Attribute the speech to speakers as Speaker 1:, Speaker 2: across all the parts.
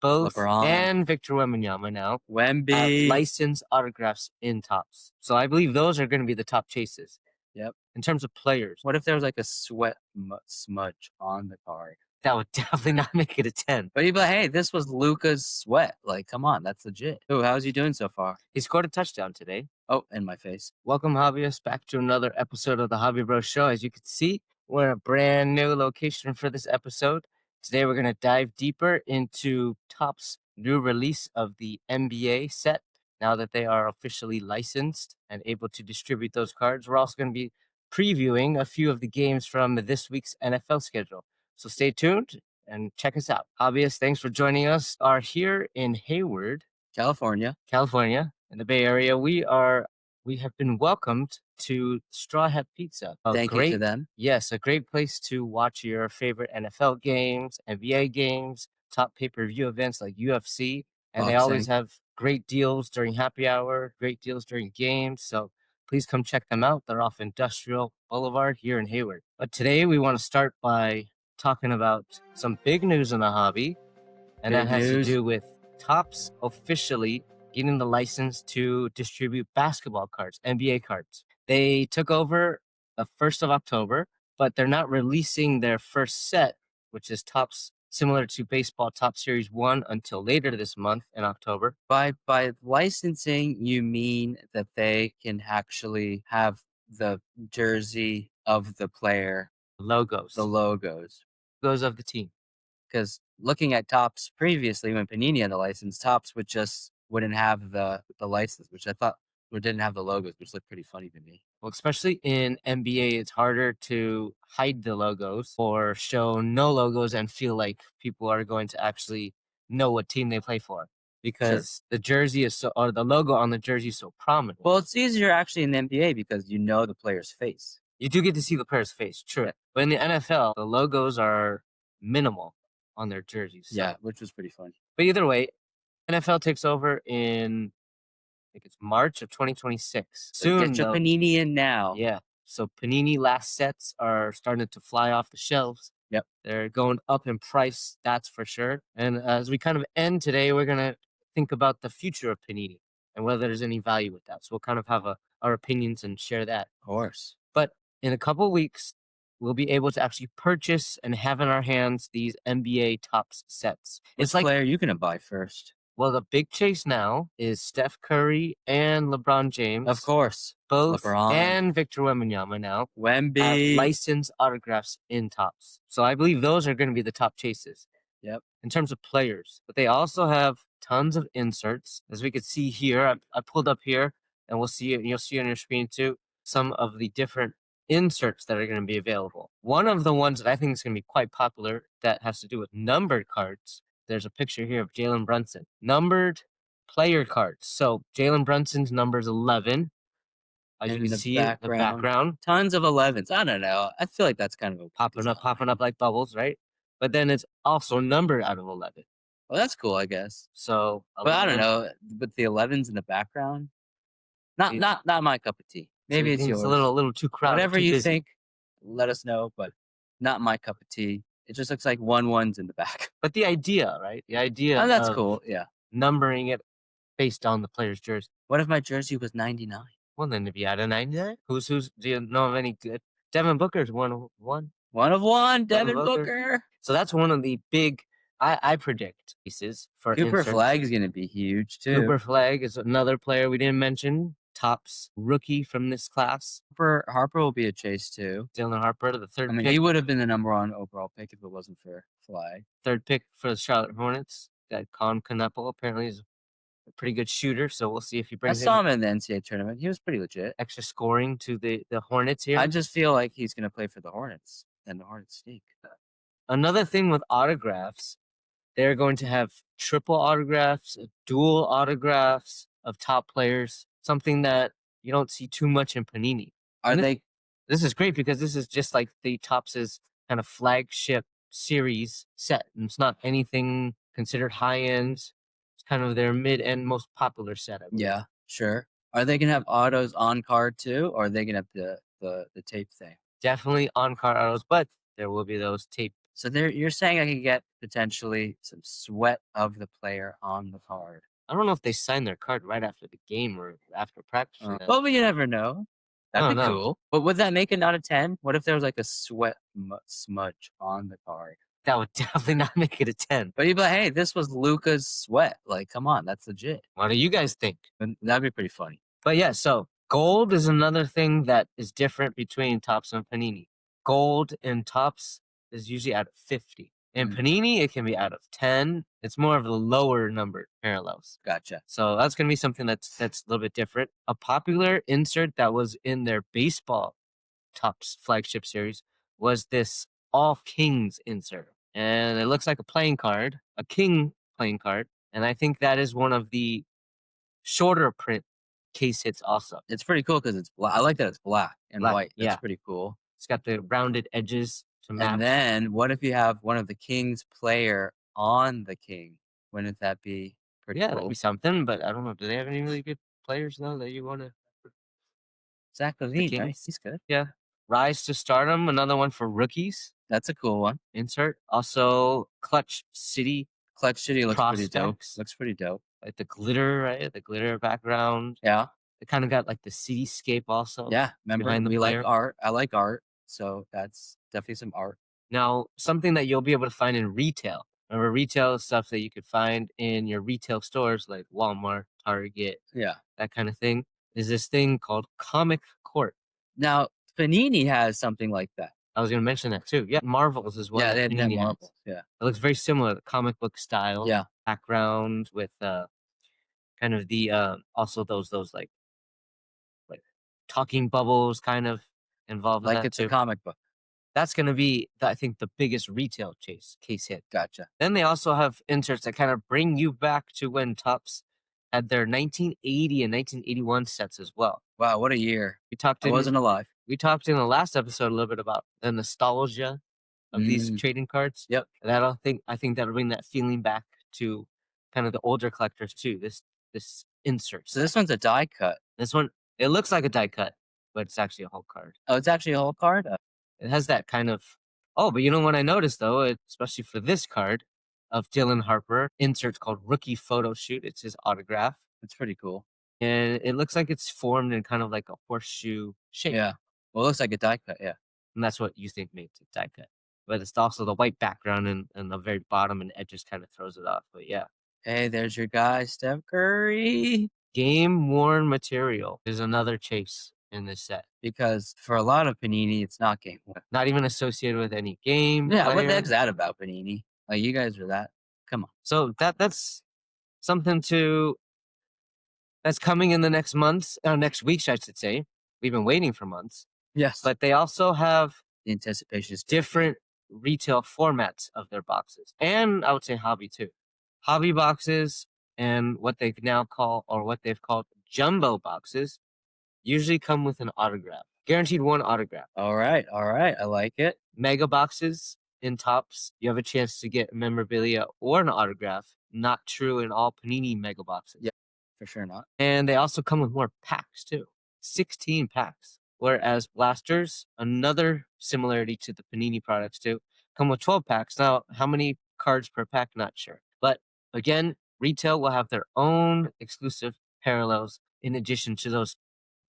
Speaker 1: both
Speaker 2: LeBron.
Speaker 1: and Victor Wembanyama now have
Speaker 2: Wemby.
Speaker 1: licensed autographs in Topps. So I believe those are going to be the top chases.
Speaker 2: Yep.
Speaker 1: In terms of players,
Speaker 2: What if there was like a sweat smudge on the card?
Speaker 1: that would definitely not make it a 10.
Speaker 2: But you'd be like, hey, this was Luka's sweat. Like, come on, that's legit. Ooh, how's he doing so far?
Speaker 1: He scored a touchdown today.
Speaker 2: Oh, in my face.
Speaker 1: Welcome, hobbyists, back to another episode of the Hobby Bro Show. As you can see, we're in a brand new location for this episode. Today, we're going to dive deeper into Topps' new release of the NBA set. Now that they are officially licensed and able to distribute those cards, we're also going to be previewing a few of the games from this week's NFL schedule. So stay tuned and check us out. Hobbyists, thanks for joining us. Are here in Hayward,
Speaker 2: California,
Speaker 1: in the Bay Area. We have been welcomed to Straw Hat Pizza.
Speaker 2: Thank you to them.
Speaker 1: Yes, a great place to watch your favorite NFL games, NBA games, top pay-per-view events like UFC. And they always have great deals during happy hour, great deals during games. So please come check them out. They're off Industrial Boulevard here in Hayward. But today we want to start by talking about some big news in the hobby. And that has to do with Topps officially getting the license to distribute basketball cards, NBA cards. They took over the 1st of October, but they're not releasing their first set, which is Topps, similar to baseball Topps Series 1, until later this month in October.
Speaker 2: By licensing, you mean that they can actually have the jersey of the player,
Speaker 1: The logos of the team.
Speaker 2: Because looking at Topps previously, when Panini had the license, Topps wouldn't have the license, which I thought didn't have the logos, which looked pretty funny to me.
Speaker 1: Well, especially in NBA, it's harder to hide the logos or show no logos and feel like people are going to actually know what team they play for, because the jersey or the logo on the jersey is so prominent.
Speaker 2: Well, it's easier actually in the NBA because you know the player's face.
Speaker 1: You do get to see the player's face, true. Yeah. But in the NFL, the logos are minimal on their jerseys. So.
Speaker 2: Yeah, which was pretty funny.
Speaker 1: But either way, NFL takes over in, I think it's March of 2026. Soon,
Speaker 2: get your Panini in now.
Speaker 1: Yeah. So Panini last sets are starting to fly off the shelves.
Speaker 2: Yep.
Speaker 1: They're going up in price, that's for sure. And as we kind of end today, we're going to think about the future of Panini and whether there's any value with that. So we'll kind of have our opinions and share that.
Speaker 2: Of course.
Speaker 1: But in a couple of weeks, we'll be able to actually purchase and have in our hands these NBA Topps sets.
Speaker 2: Which player are you going to buy first?
Speaker 1: Well, the big chase now is Steph Curry and LeBron James.
Speaker 2: Of course.
Speaker 1: Both
Speaker 2: LeBron.
Speaker 1: And Victor Wembanyama now.
Speaker 2: Wemby.
Speaker 1: Have licensed autographs in Topps. So I believe those are going to be the top chases.
Speaker 2: Yep.
Speaker 1: In terms of players. But they also have tons of inserts. As we could see here, I pulled up here, and we'll see it, and you'll see on your screen too, some of the different inserts that are going to be available. One of the ones that I think is going to be quite popular that has to do with numbered cards. There's a picture here of Jalen Brunson. Numbered player cards. So Jalen Brunson's number is 11. As you can see in the background.
Speaker 2: Tons of 11s. I don't know. I feel like that's kind of
Speaker 1: popping up like bubbles, right? But then it's also numbered out of 11.
Speaker 2: Well, that's cool, I guess.
Speaker 1: So,
Speaker 2: but I don't know. But the 11s in the background, not my cup of tea. Maybe it's yours.
Speaker 1: A little too crowded.
Speaker 2: Whatever you think, let us know. But not my cup of tea. It just looks like 1-1s in the back.
Speaker 1: But the idea, right? The idea.
Speaker 2: That's cool. Yeah.
Speaker 1: Numbering it based on the player's jersey.
Speaker 2: What if my jersey was 99?
Speaker 1: Well, then if you had a 99, who's? Do you know of any good? Devin Booker's 1 of 1.
Speaker 2: 1 of 1. Devin Booker.
Speaker 1: So that's one of the big. I predict pieces for
Speaker 2: Cooper
Speaker 1: inserts.
Speaker 2: Flag is going to be huge too.
Speaker 1: Cooper Flag is another player we didn't mention. Topps rookie from this class.
Speaker 2: Harper will be a chase too.
Speaker 1: Dylan Harper, the third pick.
Speaker 2: He would have been the number 1 overall pick if it wasn't for Flag.
Speaker 1: Third pick for the Charlotte Hornets. Got Con Knuckle. Apparently he's a pretty good shooter, so we'll see if he brings.
Speaker 2: I saw him in the NCAA tournament. He was pretty legit.
Speaker 1: Extra scoring to the Hornets here.
Speaker 2: I just feel like he's going to play for the Hornets, and the Hornets stink.
Speaker 1: Another thing with autographs, they're going to have triple autographs, dual autographs of top players. Something that you don't see too much in Panini. This is great because this is just like the Topps' kind of flagship series set. And it's not anything considered high-end. It's kind of their mid-end most popular set.
Speaker 2: Yeah, sure. Are they going to have autos on card too? Or are they going to have the tape thing?
Speaker 1: Definitely on card autos, but there will be those tape
Speaker 2: So there, you're saying I could get potentially some sweat of the player on the card.
Speaker 1: I don't know if they sign their card right after the game or after practice or that.
Speaker 2: Well, but you never know.
Speaker 1: I
Speaker 2: That'd
Speaker 1: don't
Speaker 2: be
Speaker 1: know.
Speaker 2: cool. But would that make it not a 10? What if there was like a sweat smudge on the card?
Speaker 1: That would definitely not make it a 10.
Speaker 2: But you'd be like, hey, this was Luca's sweat. Like, come on, that's legit.
Speaker 1: What do you guys think?
Speaker 2: And that'd be pretty funny.
Speaker 1: But yeah, so gold is another thing that is different between Topps and Panini. Gold in Topps is usually out of 50. In Panini, it can be out of 10. It's more of the lower numbered parallels.
Speaker 2: Gotcha.
Speaker 1: So that's going to be something that's a little bit different. A popular insert that was in their baseball Topps flagship series was this All Kings insert. And it looks like a playing card, a king playing card. And I think that is one of the shorter print case hits also.
Speaker 2: It's pretty cool because it's black. I like that it's black and white. That's
Speaker 1: yeah.
Speaker 2: pretty cool.
Speaker 1: It's got the rounded edges to match.
Speaker 2: And then what if you have one of the King's player on the king? Wouldn't that be pretty
Speaker 1: Yeah,
Speaker 2: cool?
Speaker 1: that'd be something, but I don't know. Do they have any really good players though that you want to?
Speaker 2: Zach
Speaker 1: The
Speaker 2: Levine, right?
Speaker 1: Kings?
Speaker 2: He's good.
Speaker 1: Yeah. Rise to Stardom, another one for rookies.
Speaker 2: That's a cool one.
Speaker 1: Insert. Also, Clutch City.
Speaker 2: Clutch City looks pretty dope.
Speaker 1: Prospects.
Speaker 2: Looks pretty dope.
Speaker 1: Like the glitter, right? The glitter background.
Speaker 2: Yeah.
Speaker 1: It kind of got like the cityscape also.
Speaker 2: Yeah. Remember,
Speaker 1: behind the
Speaker 2: we like
Speaker 1: player.
Speaker 2: art. I like art. So that's definitely some art.
Speaker 1: Now, something that you'll be able to find in retail. Remember, retail is stuff that you could find in your retail stores like Walmart, Target,
Speaker 2: Yeah.
Speaker 1: that kind of thing. Is this thing called Comic Court.
Speaker 2: Now, Panini has something like that.
Speaker 1: I was going to mention that too. Yeah, Marvels as well.
Speaker 2: Yeah, they have
Speaker 1: Panini has.
Speaker 2: Marvels. Yeah.
Speaker 1: It looks very similar, the comic book style.
Speaker 2: Yeah.
Speaker 1: Background with kind of the also those like talking bubbles kind of involved in
Speaker 2: Like
Speaker 1: that
Speaker 2: it's
Speaker 1: too.
Speaker 2: a comic book.
Speaker 1: That's going to be, I think, the biggest retail case hit.
Speaker 2: Gotcha.
Speaker 1: Then they also have inserts that kind of bring you back to when Topps had their 1980 and 1981 sets as well.
Speaker 2: Wow, what a year.
Speaker 1: I
Speaker 2: wasn't alive.
Speaker 1: We talked in the last episode a little bit about the nostalgia of these trading cards.
Speaker 2: Yep.
Speaker 1: And I think that'll bring that feeling back to kind of the older collectors too. This insert.
Speaker 2: So this one's a die cut.
Speaker 1: This one, it looks like a die cut, but it's actually a whole card.
Speaker 2: Oh, it's actually a whole card?
Speaker 1: It has that kind of. Oh, but you know what I noticed though, especially for this card of Dylan Harper, insert's called Rookie Photo Shoot. It's his autograph.
Speaker 2: It's pretty cool.
Speaker 1: And it looks like it's formed in kind of like a horseshoe shape.
Speaker 2: Yeah. Well, it looks like a die cut, yeah.
Speaker 1: And that's what you think makes it die cut. But it's also the white background and the very bottom and edges kind of throws it off. But yeah.
Speaker 2: Hey, there's your guy, Steph Curry.
Speaker 1: Game worn material is another chase in this set.
Speaker 2: Because for a lot of Panini, it's not game worn.
Speaker 1: Not even associated with any game.
Speaker 2: Yeah,
Speaker 1: player.
Speaker 2: what the heck's that about, Panini? Like, you guys are that. Come on.
Speaker 1: So that's something that's coming in the next months, next week, I should say. We've been waiting for months.
Speaker 2: Yes.
Speaker 1: But they also have
Speaker 2: the anticipation is
Speaker 1: different retail formats of their boxes. And I would say hobby too. Hobby boxes and what they now call, or what they've called jumbo boxes, usually come with an autograph. Guaranteed one autograph.
Speaker 2: All right. I like it.
Speaker 1: Mega boxes in Topps, you have a chance to get memorabilia or an autograph. Not true in all Panini mega boxes.
Speaker 2: Yeah, for sure not.
Speaker 1: And they also come with more packs too. 16 packs. Whereas blasters, another similarity to the Panini products too, come with 12 packs. Now, how many cards per pack? Not sure. But again, retail will have their own exclusive parallels in addition to those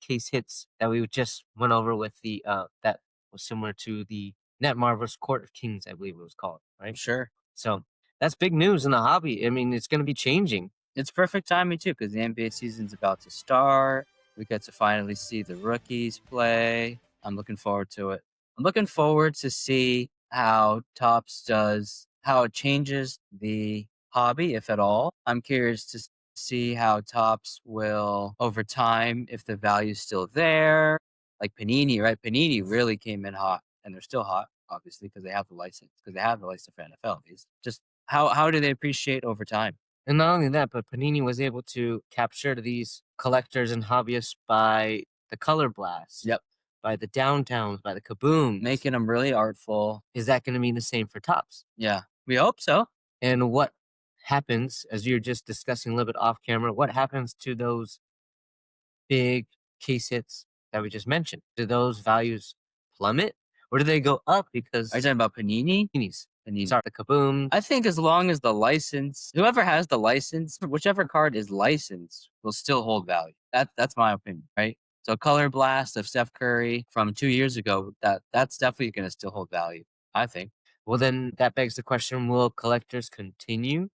Speaker 1: case hits that we just went over with the that was similar to the Netmarver's Court of Kings, I believe it was called, right?
Speaker 2: Sure.
Speaker 1: So that's big news in the hobby. I mean, it's going to be changing.
Speaker 2: It's perfect timing too, because the NBA season's about to start. We get to finally see the rookies play. I'm looking forward to it. I'm looking forward to see how Topps does, how it changes the hobby, if at all. I'm curious to see how Topps will, over time, if the value's still there. Like Panini, right? Panini really came in hot, and they're still hot, obviously, because they have the license. Because they have the license for NFL. Just how do they appreciate over time?
Speaker 1: And not only that, but Panini was able to capture these collectors and hobbyists by the color blast.
Speaker 2: Yep.
Speaker 1: By the downtowns, by the kabooms.
Speaker 2: Making them really artful.
Speaker 1: Is that going to mean the same for Topps?
Speaker 2: Yeah, we hope so.
Speaker 1: And what happens, as you're just discussing a little bit off camera, what happens to those big case hits that we just mentioned? Do those values plummet? Or do they go up because...
Speaker 2: Are you talking about Panini?
Speaker 1: Paninis.
Speaker 2: Panini.
Speaker 1: Sorry, the Kaboom.
Speaker 2: I think as long as the license, whoever has the license, whichever card is licensed, will still hold value. That's my opinion, right? So Color Blast of Steph Curry from 2 years ago, that's definitely going to still hold value. I think.
Speaker 1: Well, then that begs the question: will collectors continue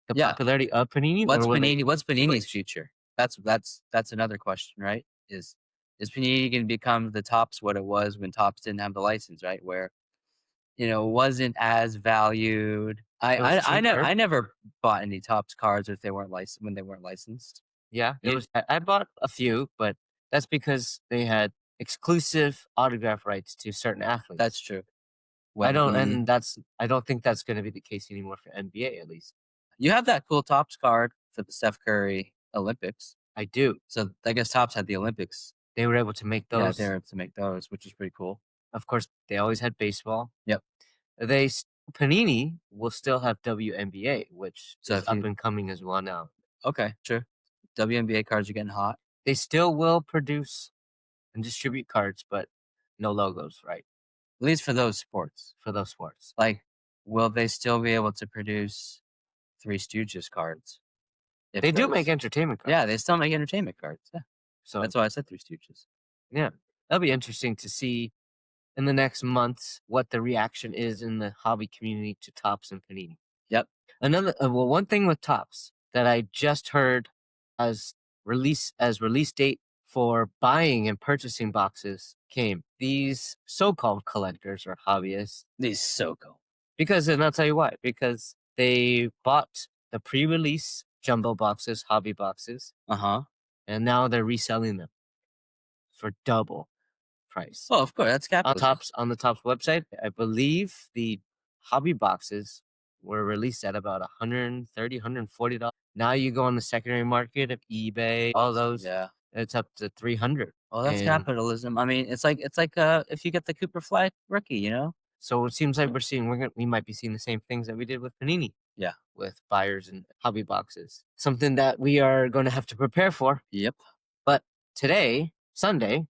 Speaker 1: the
Speaker 2: Yeah.
Speaker 1: popularity of Panini, or will they
Speaker 2: What's Panini's
Speaker 1: switch?
Speaker 2: future? That's another question, right? Is Panini going to become the Tops what it was when Tops didn't have the license, right? Where wasn't as valued.
Speaker 1: It was cheaper.
Speaker 2: I never bought any Tops cards if they weren't licensed when they weren't licensed.
Speaker 1: Yeah, it
Speaker 2: You
Speaker 1: was. I bought a few, but that's because they had exclusive autograph rights to certain athletes.
Speaker 2: That's true. Wemby.
Speaker 1: I don't think that's going to be the case anymore for NBA at least.
Speaker 2: You have that cool Tops card for the Steph Curry Olympics.
Speaker 1: I do.
Speaker 2: So I guess Tops had the Olympics.
Speaker 1: They were able to make
Speaker 2: Yeah,
Speaker 1: those.
Speaker 2: they were able to make those, which is pretty cool.
Speaker 1: Of course, they always had baseball.
Speaker 2: Yep.
Speaker 1: Panini will still have WNBA, which
Speaker 2: So
Speaker 1: is up and coming as well now.
Speaker 2: Okay, sure. WNBA cards are getting hot.
Speaker 1: They still will produce and distribute cards, but no logos, right?
Speaker 2: At least for those sports.
Speaker 1: For those sports.
Speaker 2: Like, will they still be able to produce Three Stooges cards?
Speaker 1: They do make entertainment cards.
Speaker 2: Yeah, they still make entertainment cards. Yeah.
Speaker 1: So
Speaker 2: that's why I said Three Stooges.
Speaker 1: Yeah. That'll be interesting to see in the next months what the reaction is in the hobby community to Topps and Panini.
Speaker 2: Yep.
Speaker 1: One thing with Topps that I just heard as release date for buying and purchasing boxes came. These so-called collectors or hobbyists.
Speaker 2: These so-called.
Speaker 1: And I'll tell you why. Because they bought the pre-release jumbo boxes, hobby boxes. And now they're reselling them for double price.
Speaker 2: Oh, of course, that's capitalism.
Speaker 1: On the Topps website, I believe the hobby boxes were released at about $130, $140. Now you go on the secondary market of eBay, all those.
Speaker 2: Yeah.
Speaker 1: It's up to $300.
Speaker 2: Oh, that's capitalism. I mean, it's like if you get the Cooper Flag rookie,
Speaker 1: So it seems like we might be seeing the same things that we did with Panini.
Speaker 2: Yeah.
Speaker 1: With buyers and hobby boxes. Something that we are going to have to prepare for.
Speaker 2: Yep.
Speaker 1: But today, Sunday,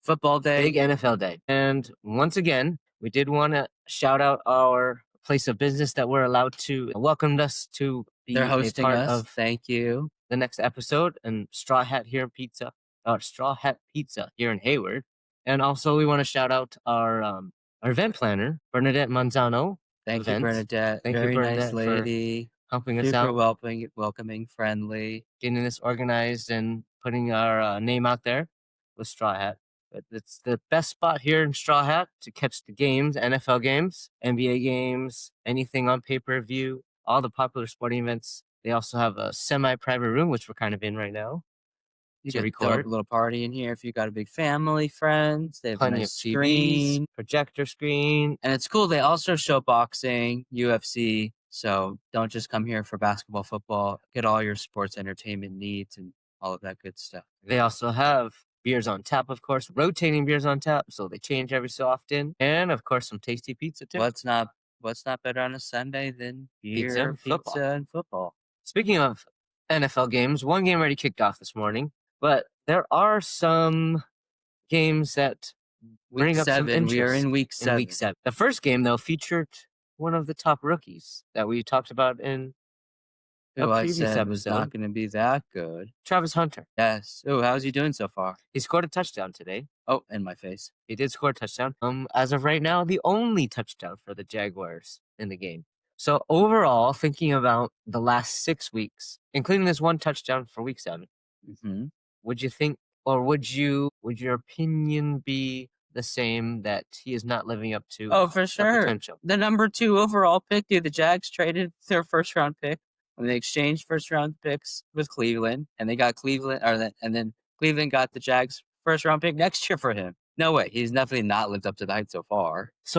Speaker 2: football day,
Speaker 1: big NFL day. And once again, we did want to shout out our place of business that we're allowed to welcomed us to be
Speaker 2: They're hosting
Speaker 1: a part
Speaker 2: us.
Speaker 1: of
Speaker 2: Thank you.
Speaker 1: The next episode, and Straw Hat Pizza here in Hayward. And also we want to shout out our event planner, Bernadette Manzano.
Speaker 2: Thank you, Bernadette. Very nice lady.
Speaker 1: Helping us out.
Speaker 2: Super welcoming, friendly.
Speaker 1: Getting this organized and putting our name out there with Straw Hat. But it's the best spot here in Straw Hat to catch the games, NFL games, NBA games, anything on pay-per-view, all the popular sporting events. They also have a semi-private room, which we're kind of in right now.
Speaker 2: You can record a little party in here if you got a big family, friends. They have
Speaker 1: plenty
Speaker 2: a nice
Speaker 1: of screen, projector screen.
Speaker 2: And it's cool. They also show boxing, UFC. So don't just come here for basketball, football. Get all your sports entertainment needs and all of that good stuff.
Speaker 1: They also have beers on tap, of course, rotating beers on tap, so they change every so often. And of course, some tasty pizza too.
Speaker 2: What's not better on a Sunday than beer, pizza, and football?
Speaker 1: Speaking of NFL games, one game already kicked off this morning, but there are some games that bring up some interest.
Speaker 2: We are in week 7.
Speaker 1: The first game, though, featured one of the top rookies that we talked about in
Speaker 2: a previous episode. Was not going to be that good.
Speaker 1: Travis Hunter.
Speaker 2: Yes. Oh, how's he doing so far?
Speaker 1: He scored a touchdown today.
Speaker 2: Oh, in my face.
Speaker 1: He did score a touchdown. As of right now, the only touchdown for the Jaguars in the game. So overall, thinking about the last 6 weeks, including this one touchdown for week 7, would you think, or would your opinion be the same that he is not living up to
Speaker 2: for sure.
Speaker 1: Potential?
Speaker 2: The number 2 overall pick, the Jags traded their first round pick when they exchanged first round picks with Cleveland, and they got and then Cleveland got the Jags first round pick next year for him. No way. He's definitely not lived up to the hype so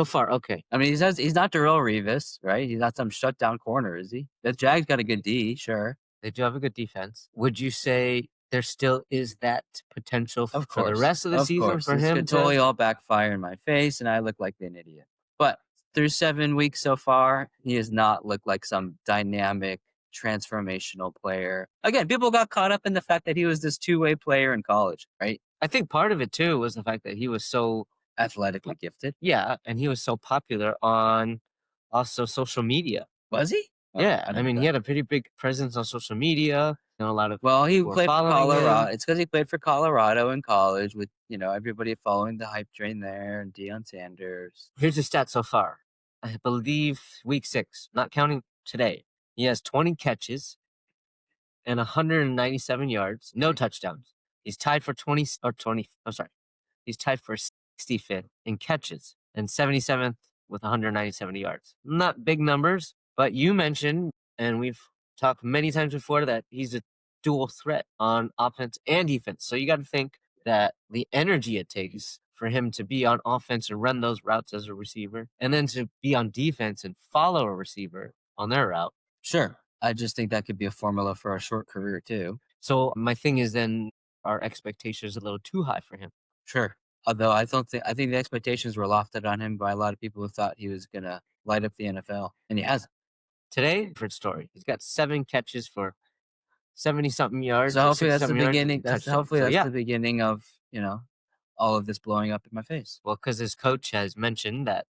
Speaker 2: far. Okay. I mean, he's not Darrelle Revis, right? He's not some shutdown corner, is he? The Jags got a good D, sure.
Speaker 1: They do have a good defense. Would you say there still is that potential for the rest of the season for him?
Speaker 2: It could totally all backfire in my face, and I look like an idiot. But through 7 weeks so far, he has not looked like some dynamic, transformational player. Again, people got caught up in the fact that he was this two-way player in college, right?
Speaker 1: I think part of it too was the fact that he was so
Speaker 2: Athletically gifted.
Speaker 1: Yeah, and he was so popular on also social media.
Speaker 2: Was he? Oh,
Speaker 1: Yeah,
Speaker 2: I
Speaker 1: I
Speaker 2: didn't know
Speaker 1: mean, he
Speaker 2: that.
Speaker 1: had a pretty big presence on social media. A lot of
Speaker 2: Well, he
Speaker 1: people were
Speaker 2: played for
Speaker 1: following him.
Speaker 2: Colorado. It's because he played for Colorado in college with, everybody following the hype train there and Deion Sanders.
Speaker 1: Here's his stats so far. I believe week 6, not counting today. He has 20 catches and 197 yards, no touchdowns. He's tied for 20 or 20. I'm sorry. He's tied for 65th in catches and 77th with 197 yards. Not big numbers, but you mentioned, and we've talked many times before, that he's a dual threat on offense and defense. So you got to think that the energy it takes for him to be on offense and run those routes as a receiver, and then to be on defense and follow a receiver on their route.
Speaker 2: Sure. I just think that could be a formula for a short career too.
Speaker 1: So my thing is, then our expectations a little too high for him.
Speaker 2: Sure. Although I think the expectations were lofted on him by a lot of people who thought he was gonna light up the NFL, and he hasn't.
Speaker 1: Today, different story. He's got 7 catches for 70-something yards,
Speaker 2: So
Speaker 1: or
Speaker 2: hopefully that's the
Speaker 1: 60-something yards, and a
Speaker 2: beginning.
Speaker 1: touchdown.
Speaker 2: Hopefully
Speaker 1: So,
Speaker 2: that's
Speaker 1: yeah.
Speaker 2: the beginning of all of this blowing up in my face.
Speaker 1: Well, because his coach has mentioned that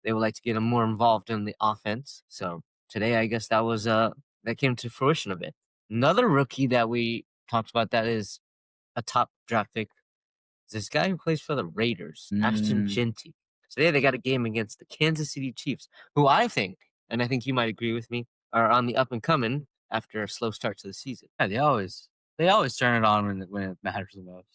Speaker 1: they would like to get him more involved in the offense. So today, I guess that came to fruition a bit. Another rookie that we talked about that is a top draft pick is this guy who plays for the Raiders, Ashton Genty. Today, they got a game against the Kansas City Chiefs, who I think, and I think you might agree with me, are on the up and coming after a slow start to the season.
Speaker 2: Yeah, they always turn it on when it matters the most.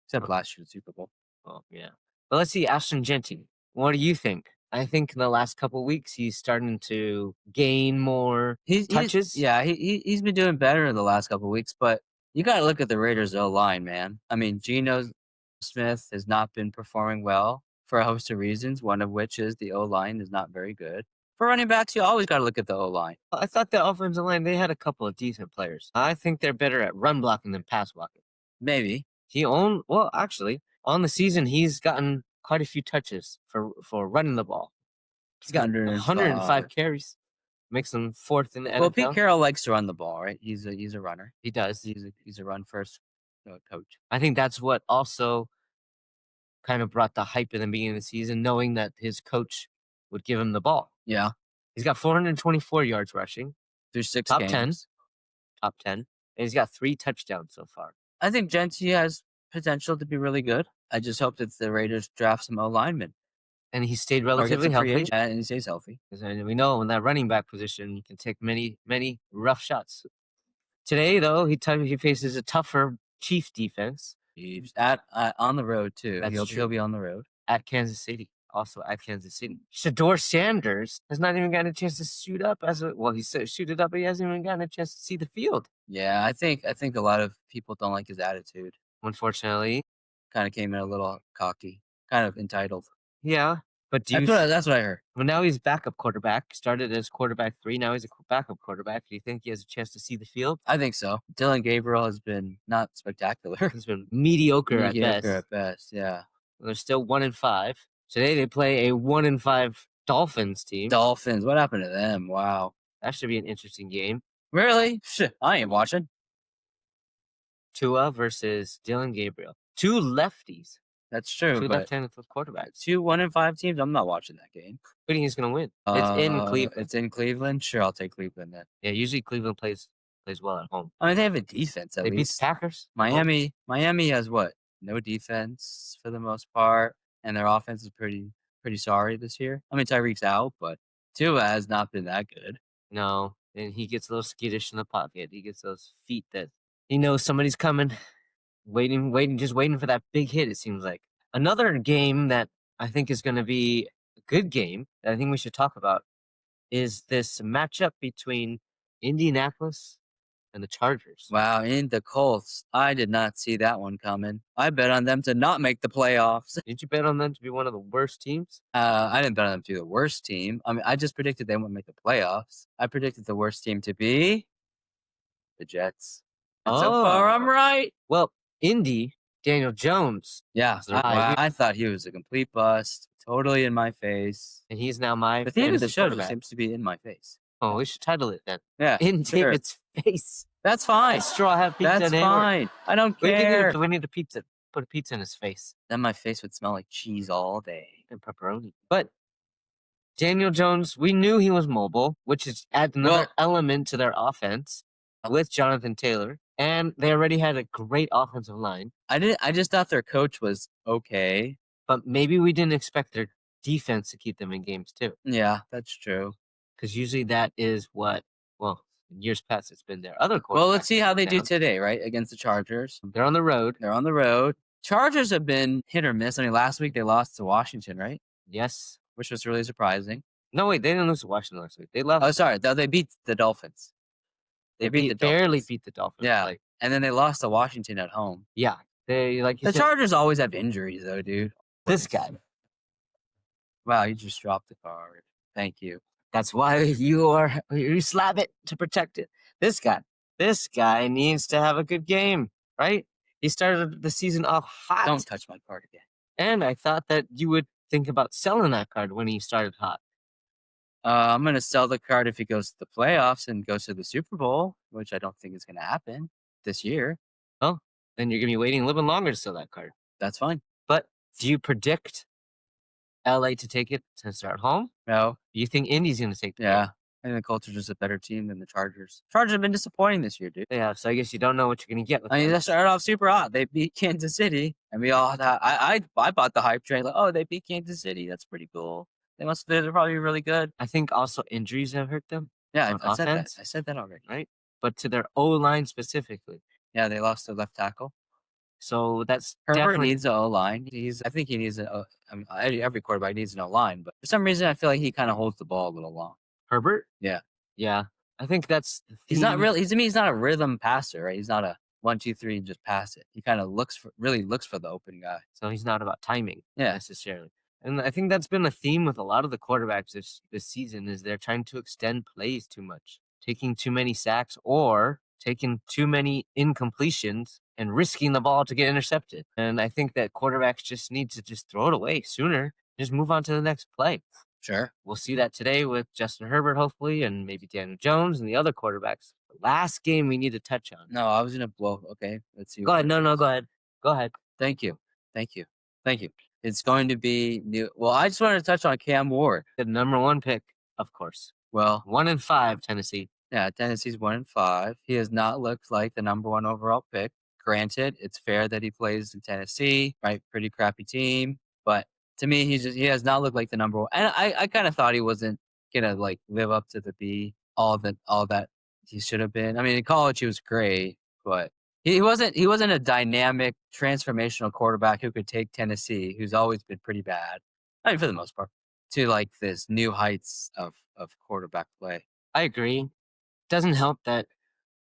Speaker 2: Except last year, the Super Bowl.
Speaker 1: Oh, yeah. But let's see, Ashton Genty. What do you think? I think in the last couple of weeks, he's starting to gain more touches.
Speaker 2: He's been doing better in the last couple of weeks, but you got to look at the Raiders' O-line, man. I mean, Geno Smith has not been performing well for a host of reasons, one of which is the O-line is not very good. For running backs, you always got to look at the O-line.
Speaker 1: I thought the offensive line, they had a couple of decent players. I think they're better at run blocking than pass blocking.
Speaker 2: Maybe.
Speaker 1: Actually, on the season, he's gotten quite a few touches for running the ball. He's got 105 carries. Makes him 4th in the NFL.
Speaker 2: Well, Pete Carroll likes to run the ball, right? He's a runner.
Speaker 1: He does.
Speaker 2: He's a run first coach.
Speaker 1: I think that's what also kind of brought the hype in the beginning of the season, knowing that his coach would give him the ball.
Speaker 2: Yeah.
Speaker 1: He's got 424 yards rushing.
Speaker 2: Through 6
Speaker 1: top
Speaker 2: games.
Speaker 1: Top 10. And he's got 3 touchdowns so far.
Speaker 2: I think Genty has potential to be really good. I just hope that the Raiders draft some O-linemen.
Speaker 1: And he stayed relatively healthy.
Speaker 2: And he stays healthy.
Speaker 1: And we know in that running back position, you can take many, many rough shots. Today, though, he faces a tougher Chief defense.
Speaker 2: Chiefs on the road, too. He'll be on the road.
Speaker 1: At Kansas City. Also at Kansas City. Shador Sanders has not even gotten a chance to suit up he suited up, but he hasn't even gotten a chance to see the field.
Speaker 2: Yeah, I think a lot of people don't like his attitude.
Speaker 1: Unfortunately.
Speaker 2: Kind of came in a little cocky, kind of entitled.
Speaker 1: Yeah, but
Speaker 2: that's what I heard.
Speaker 1: Well, now he's backup quarterback. Started as quarterback 3. Now he's a backup quarterback. Do you think he has a chance to see the field?
Speaker 2: I think so. Dylan Gabriel has been not spectacular.
Speaker 1: He's been mediocre at
Speaker 2: best. Yeah.
Speaker 1: They're still 1-5. Today they play a 1-5 Dolphins team.
Speaker 2: Dolphins. What happened to them? Wow.
Speaker 1: That should be an interesting game.
Speaker 2: Really? Shit, I ain't watching.
Speaker 1: Tua versus Dylan Gabriel. 2 lefties.
Speaker 2: That's true.
Speaker 1: 2 left-handed quarterbacks.
Speaker 2: 2 1-5 teams. I'm not watching that game.
Speaker 1: Who do you think is going to win? It's in Cleveland.
Speaker 2: It's in Cleveland. Sure, I'll take Cleveland then.
Speaker 1: Yeah, usually Cleveland plays well at home.
Speaker 2: I mean, they have a defense at
Speaker 1: least. They beat the Packers.
Speaker 2: Miami has what? No defense for the most part, and their offense is pretty sorry this year. I mean, Tyreek's out, but Tua has not been that good.
Speaker 1: No, and he gets a little skittish in the pocket. He gets those feet that he knows somebody's coming. Just waiting for that big hit, it seems like. Another game that I think is going to be a good game that I think we should talk about is this matchup between Indianapolis and the Chargers.
Speaker 2: Wow, in the Colts. I did not see that one coming. I bet on them to not make the playoffs.
Speaker 1: Did you bet on them to be one of the worst teams?
Speaker 2: I didn't bet on them to be the worst team. I mean, I just predicted they wouldn't make the playoffs. I predicted the worst team to be the Jets. And so far, I'm right.
Speaker 1: Well, Indy, Daniel Jones.
Speaker 2: Yeah, I thought he was a complete bust. Totally in my face.
Speaker 1: And he's now my
Speaker 2: The theme of the show just seems to be in my face.
Speaker 1: Oh, we should title it then.
Speaker 2: Yeah.
Speaker 1: In David's face.
Speaker 2: That's fine.
Speaker 1: Straw have pizza.
Speaker 2: That's fine. I don't care.
Speaker 1: We need a pizza. Put a pizza in his face
Speaker 2: Then my face would smell like cheese all day.
Speaker 1: and pepperoni. But Daniel Jones, we knew he was mobile, which is adds another
Speaker 2: Well,
Speaker 1: element to their offense with Jonathan Taylor, and they already had a great offensive line.
Speaker 2: I just thought their coach was okay.
Speaker 1: But maybe we didn't expect their defense to keep them in games too,
Speaker 2: Yeah, that's true.
Speaker 1: because usually that is what. Well, in years past, it's been their other
Speaker 2: Well, let's
Speaker 1: quarterbacks
Speaker 2: see
Speaker 1: that
Speaker 2: how
Speaker 1: go
Speaker 2: they do
Speaker 1: down.
Speaker 2: today, right? Against the Chargers.
Speaker 1: They're on the road.
Speaker 2: They're on the road. Chargers have been hit or miss. I mean, last week they lost to Washington, right?
Speaker 1: Yes.
Speaker 2: Which was really surprising.
Speaker 1: No, wait, they didn't lose to Washington last week. They
Speaker 2: Oh,
Speaker 1: lost.
Speaker 2: sorry. No, they beat the Dolphins.
Speaker 1: They
Speaker 2: They beat the
Speaker 1: barely
Speaker 2: Dolphins.
Speaker 1: beat the Dolphins.
Speaker 2: Yeah.
Speaker 1: Like,
Speaker 2: And then they lost to Washington at home.
Speaker 1: yeah, they like you
Speaker 2: The
Speaker 1: said.
Speaker 2: Chargers always have injuries, though, dude.
Speaker 1: This guy.
Speaker 2: Wow, you just dropped the card. Thank you.
Speaker 1: That's why you slap it to protect it. This guy needs to have a good game, right? He started the season off hot.
Speaker 2: Don't touch my card again.
Speaker 1: And I thought that you would think about selling that card when he started hot.
Speaker 2: I'm going to sell the card if he goes to the playoffs and goes to the Super Bowl, which I don't think is going to happen this year.
Speaker 1: Oh, then you're gonna be waiting a little bit longer to sell that card.
Speaker 2: That's fine.
Speaker 1: But do you predict LA to take it since they're at home?
Speaker 2: No.
Speaker 1: Do you think Indy's gonna take the
Speaker 2: Yeah.
Speaker 1: game?
Speaker 2: I think the Colts are just a better team than the Chargers. Chargers have been disappointing this year, dude.
Speaker 1: Yeah, so I guess you don't know what you're gonna get with
Speaker 2: I mean,
Speaker 1: them.
Speaker 2: they started off super hot. They beat Kansas City, and we all thought I bought the hype train. Like, oh, they beat Kansas City. That's pretty cool. They're probably really good.
Speaker 1: I think also injuries have hurt them.
Speaker 2: Yeah,
Speaker 1: on
Speaker 2: I said that.
Speaker 1: offense,
Speaker 2: I said that already.
Speaker 1: right? But to their O line specifically.
Speaker 2: Yeah, they lost their left tackle.
Speaker 1: So that's
Speaker 2: Herbert
Speaker 1: definitely
Speaker 2: needs an O line. I think he needs I mean, every quarterback needs an O line, but for some reason, I feel like he kind of holds the ball a little long.
Speaker 1: Herbert.
Speaker 2: Yeah.
Speaker 1: Yeah, I think that's the
Speaker 2: He's not
Speaker 1: theme.
Speaker 2: really. He's not a rhythm passer, right? He's not a 1, 2, 3 and just pass it. He kind of really looks for the open guy.
Speaker 1: So he's not about timing
Speaker 2: Yeah.
Speaker 1: necessarily. And I think that's been a theme with a lot of the quarterbacks this season is they're trying to extend plays too much, taking too many sacks or taking too many incompletions and risking the ball to get intercepted. And I think that quarterbacks just need to just throw it away sooner, just move on to the next play.
Speaker 2: Sure.
Speaker 1: We'll see that today with Justin Herbert, hopefully, and maybe Daniel Jones and the other quarterbacks. The last game we need to touch on.
Speaker 2: No, I was gonna blow. Okay, let's see.
Speaker 1: Go ahead. No, go ahead. Go ahead.
Speaker 2: Thank you. It's going to be new. Well, I just wanted to touch on Cam Ward.
Speaker 1: The number one pick, of course.
Speaker 2: Well,
Speaker 1: 1-5, Tennessee.
Speaker 2: yeah, Tennessee's 1-5. He has not looked like the number one overall pick. Granted, it's fair that he plays in Tennessee, right? Pretty crappy team, but to me, he has not looked like the number one. And I kind of thought he wasn't gonna like live up to the B all that he should have been. I mean, in college he was great, but he wasn't a dynamic, transformational quarterback who could take Tennessee, who's always been pretty bad. I mean, for the most part, to like this new heights of quarterback play.
Speaker 1: I agree. Doesn't help that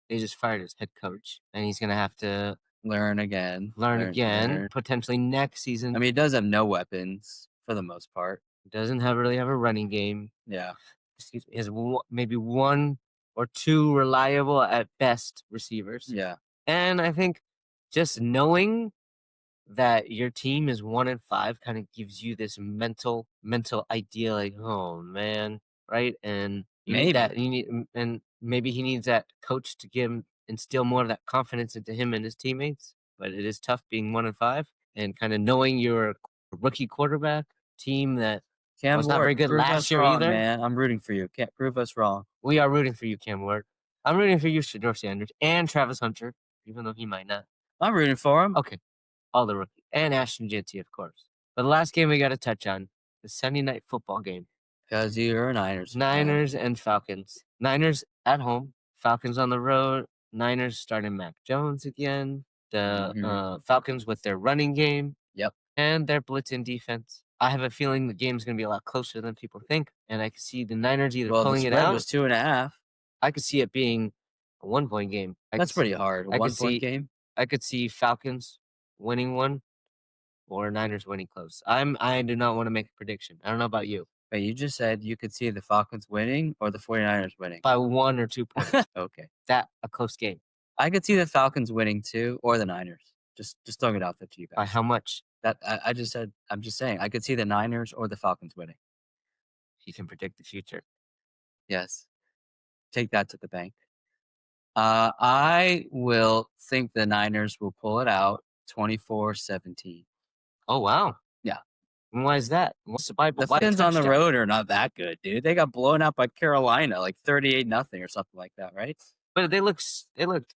Speaker 1: they just fired his head coach, and he's gonna have to
Speaker 2: Learn again. Learn.
Speaker 1: potentially next season.
Speaker 2: I mean, he does have no weapons for the most part.
Speaker 1: Doesn't really have a running game.
Speaker 2: Yeah.
Speaker 1: Excuse me. He has maybe one or two reliable at best receivers.
Speaker 2: Yeah.
Speaker 1: And I think just knowing that your team is 1-5 kind of gives you this mental idea, like, oh man, right? And you need that. And maybe he needs that coach to instill more of that confidence into him and his teammates. But it is tough being 1-5 and kind of knowing you're a rookie quarterback team that
Speaker 2: Cam
Speaker 1: was
Speaker 2: Ward,
Speaker 1: not very good
Speaker 2: prove
Speaker 1: last
Speaker 2: us
Speaker 1: year
Speaker 2: wrong,
Speaker 1: either.
Speaker 2: Man, I'm rooting for you. Can't prove us wrong.
Speaker 1: We are rooting for you, Cam Ward. I'm rooting for you, Shador Sanders, and Travis Hunter, even though he might not.
Speaker 2: I'm rooting for him.
Speaker 1: Okay. All the rookies. And Ashton Jitty, of course. But the last game we got to touch on, the Sunday night football game.
Speaker 2: Because you're a Niners.
Speaker 1: Niners and Falcons. Niners at home. Falcons on the road. Niners starting Mac Jones again. The Falcons with their running game.
Speaker 2: Yep.
Speaker 1: And their blitzing defense. I have a feeling the game's going to be a lot closer than people think. And I can see the Niners either pulling it out.
Speaker 2: It was 2.5.
Speaker 1: I could see it being a 1-point game.
Speaker 2: That's pretty hard. A 1-point game?
Speaker 1: I could see Falcons winning one or Niners winning close. I do not want to make a prediction. I don't know about you.
Speaker 2: Wait, you just said you could see the Falcons winning or the 49ers winning?
Speaker 1: By 1 or 2 points.
Speaker 2: Okay.
Speaker 1: That a close game.
Speaker 2: I could see the Falcons winning too, or the Niners. Just throwing it out there to you guys.
Speaker 1: By how much?
Speaker 2: That I just said. I'm just saying. I could see the Niners or the Falcons winning.
Speaker 1: You can predict the future.
Speaker 2: Yes. Take that to the bank. I will think the Niners will pull it out 24-17.
Speaker 1: Oh, wow.
Speaker 2: Yeah.
Speaker 1: And why is that? What's the Bible?
Speaker 2: The
Speaker 1: Why a
Speaker 2: Falcons on the
Speaker 1: touchdown?
Speaker 2: road are not that good, dude. They got blown out by Carolina, like 38 nothing or something like that, right?
Speaker 1: But they looked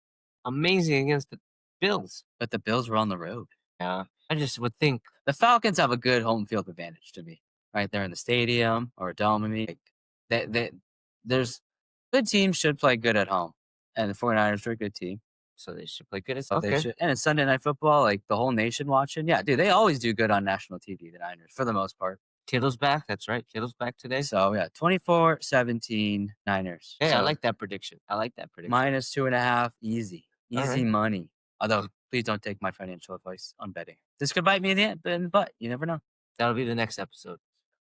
Speaker 1: amazing against the Bills.
Speaker 2: But the Bills were on the road.
Speaker 1: Yeah. I just would think
Speaker 2: The Falcons have a good home field advantage to me, right there in the stadium or a dome. I mean, like, there's good teams should play good at home, and the 49ers are a good team,
Speaker 1: so they should play good as
Speaker 2: so they
Speaker 1: okay.
Speaker 2: should. And it's Sunday Night Football, like the whole nation watching. Yeah, dude, they always do good on national TV, the Niners, for the most part.
Speaker 1: Kittle's back. That's right. Kittle's back today.
Speaker 2: So yeah, 24-17 Niners.
Speaker 1: Hey, I
Speaker 2: So
Speaker 1: like that prediction. I like that prediction.
Speaker 2: -2.5, easy,
Speaker 1: All
Speaker 2: easy
Speaker 1: right.
Speaker 2: money. Although, please don't take my financial advice on betting. This could bite me in the butt. You never know.
Speaker 1: That'll be the next episode.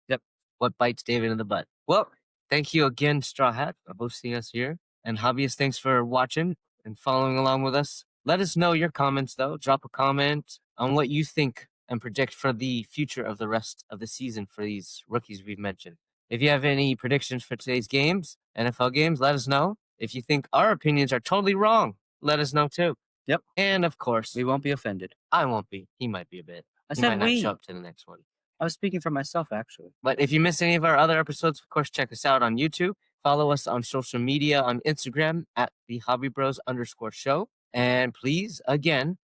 Speaker 2: Yep.
Speaker 1: What bites David in the butt? Well, thank you again, Straw Hat, for hosting us here. And hobbyists, thanks for watching and following along with us. Let us know your comments, though. Drop a comment on what you think and project for the future of the rest of the season for these rookies we've mentioned. If you have any predictions for today's games, NFL games, let us know. If you think our opinions are totally wrong, let us know too.
Speaker 2: Yep.
Speaker 1: And of course,
Speaker 2: We won't be offended.
Speaker 1: I won't be. He might be a bit.
Speaker 2: I
Speaker 1: He
Speaker 2: said
Speaker 1: might not
Speaker 2: we.
Speaker 1: show up to the next one.
Speaker 2: I was speaking for myself, actually.
Speaker 1: But if you missed any of our other episodes, of course, check us out on YouTube. Follow us on social media on Instagram at the hobbybros_show. And please, again,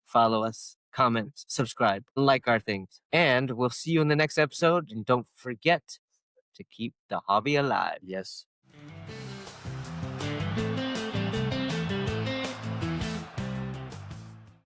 Speaker 1: follow us, comment, subscribe, like our things. And we'll see you in the next episode. And don't forget to keep the hobby alive.
Speaker 2: Yes.